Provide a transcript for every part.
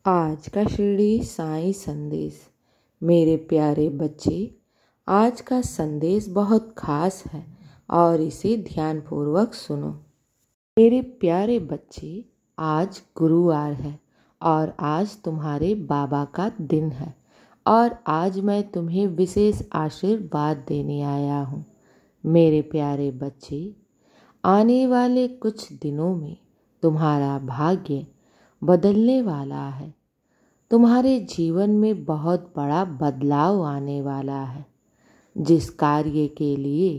आज का शिरडी साईं संदेश। मेरे प्यारे बच्चे, आज का संदेश बहुत खास है और इसे ध्यानपूर्वक सुनो। मेरे प्यारे बच्चे, आज गुरुवार है और आज तुम्हारे बाबा का दिन है और आज मैं तुम्हें विशेष आशीर्वाद देने आया हूँ। मेरे प्यारे बच्चे, आने वाले कुछ दिनों में तुम्हारा भाग्य बदलने वाला है। तुम्हारे जीवन में बहुत बड़ा बदलाव आने वाला है। जिस कार्य के लिए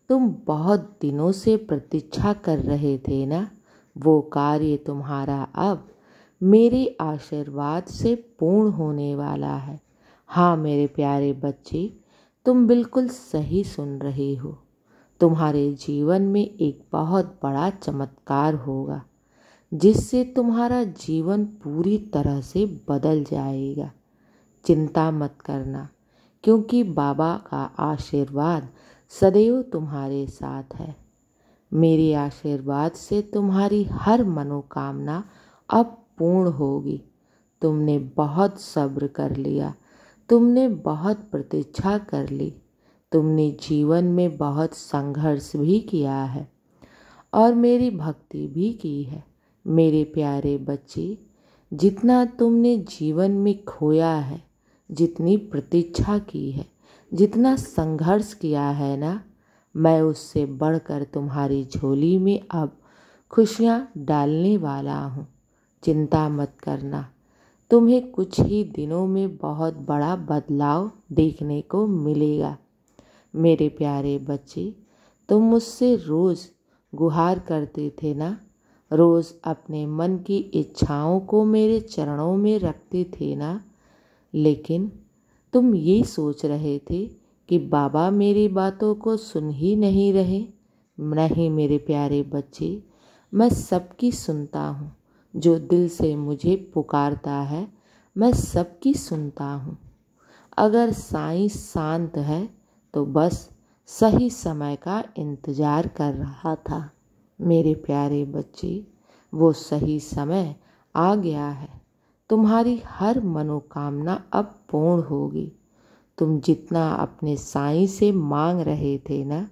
तुम बहुत दिनों से प्रतीक्षा कर रहे थे ना, वो कार्य तुम्हारा अब मेरे आशीर्वाद से पूर्ण होने वाला है। हाँ मेरे प्यारे बच्चे, तुम बिल्कुल सही सुन रहे हो। तुम्हारे जीवन में एक बहुत बड़ा चमत्कार होगा जिससे तुम्हारा जीवन पूरी तरह से बदल जाएगा। चिंता मत करना, क्योंकि बाबा का आशीर्वाद सदैव तुम्हारे साथ है। मेरे आशीर्वाद से तुम्हारी हर मनोकामना अब पूर्ण होगी। तुमने बहुत सब्र कर लिया, तुमने बहुत प्रतीक्षा कर ली, तुमने जीवन में बहुत संघर्ष भी किया है और मेरी भक्ति भी की है। मेरे प्यारे बच्चे, जितना तुमने जीवन में खोया है, जितनी प्रतीक्षा की है, जितना संघर्ष किया है ना, मैं उससे बढ़कर तुम्हारी झोली में अब खुशियाँ डालने वाला हूँ। चिंता मत करना, तुम्हें कुछ ही दिनों में बहुत बड़ा बदलाव देखने को मिलेगा। मेरे प्यारे बच्चे, तुम मुझसे रोज़ गुहार करते थे ना, रोज़ अपने मन की इच्छाओं को मेरे चरणों में रखते थे ना, लेकिन तुम ये सोच रहे थे कि बाबा मेरी बातों को सुन ही नहीं रहे। नहीं मेरे प्यारे बच्चे, मैं सबकी सुनता हूँ। जो दिल से मुझे पुकारता है, मैं सबकी सुनता हूँ। अगर साईं शांत है तो बस सही समय का इंतज़ार कर रहा था। मेरे प्यारे बच्चे, वो सही समय आ गया है। तुम्हारी हर मनोकामना अब पूर्ण होगी। तुम जितना अपने साईं से मांग रहे थे ना,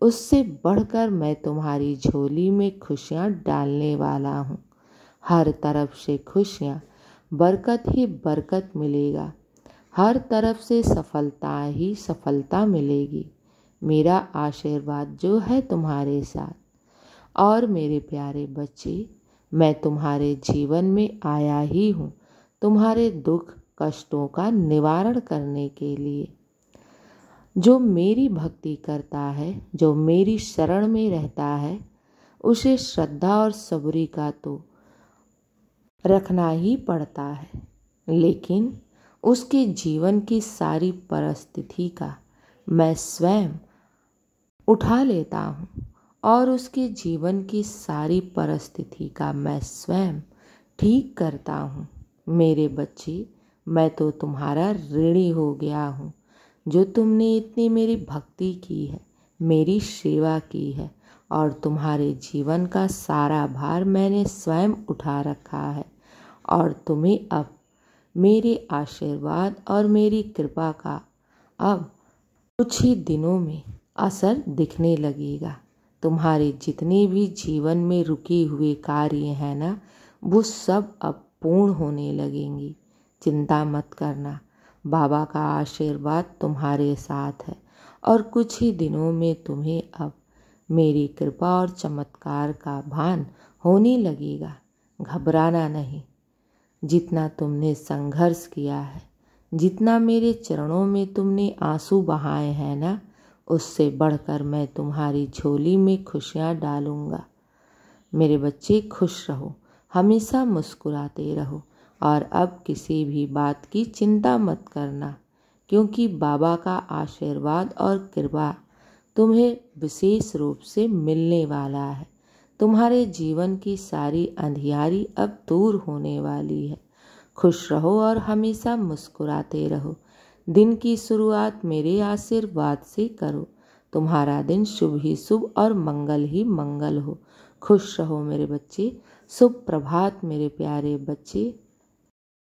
उससे बढ़कर मैं तुम्हारी झोली में खुशियाँ डालने वाला हूँ। हर तरफ से खुशियाँ, बरकत ही बरकत मिलेगा। हर तरफ से सफलता ही सफलता मिलेगी। मेरा आशीर्वाद जो है तुम्हारे साथ। और मेरे प्यारे बच्चे, मैं तुम्हारे जीवन में आया ही हूँ तुम्हारे दुख कष्टों का निवारण करने के लिए। जो मेरी भक्ति करता है, जो मेरी शरण में रहता है, उसे श्रद्धा और सबूरी का तो रखना ही पड़ता है, लेकिन उसके जीवन की सारी परिस्थिति का मैं स्वयं उठा लेता हूँ और उसके जीवन की सारी परिस्थिति का मैं स्वयं ठीक करता हूँ। मेरे बच्चे, मैं तो तुम्हारा ऋणी हो गया हूँ। जो तुमने इतनी मेरी भक्ति की है, मेरी सेवा की है और तुम्हारे जीवन का सारा भार मैंने स्वयं उठा रखा है और तुम्हें अब मेरे आशीर्वाद और मेरी कृपा का अब कुछ ही दिनों में असर दिखने लगेगा। तुम्हारे जितने भी जीवन में रुके हुए कार्य हैं ना, वो सब अब पूर्ण होने लगेंगी। चिंता मत करना, बाबा का आशीर्वाद तुम्हारे साथ है और कुछ ही दिनों में तुम्हें अब मेरी कृपा और चमत्कार का भान होने लगेगा। घबराना नहीं। जितना तुमने संघर्ष किया है, जितना मेरे चरणों में तुमने आंसू बहाए हैं ना, उससे बढ़कर मैं तुम्हारी झोली में खुशियाँ डालूँगा। मेरे बच्चे, खुश रहो, हमेशा मुस्कुराते रहो और अब किसी भी बात की चिंता मत करना, क्योंकि बाबा का आशीर्वाद और कृपा तुम्हें विशेष रूप से मिलने वाला है। तुम्हारे जीवन की सारी अंधियारी अब दूर होने वाली है। खुश रहो और हमेशा मुस्कुराते रहो। दिन की शुरुआत मेरे आशीर्वाद से करो। तुम्हारा दिन शुभ ही शुभ और मंगल ही मंगल हो। खुश रहो मेरे बच्चे। शुभ प्रभात मेरे प्यारे बच्चे।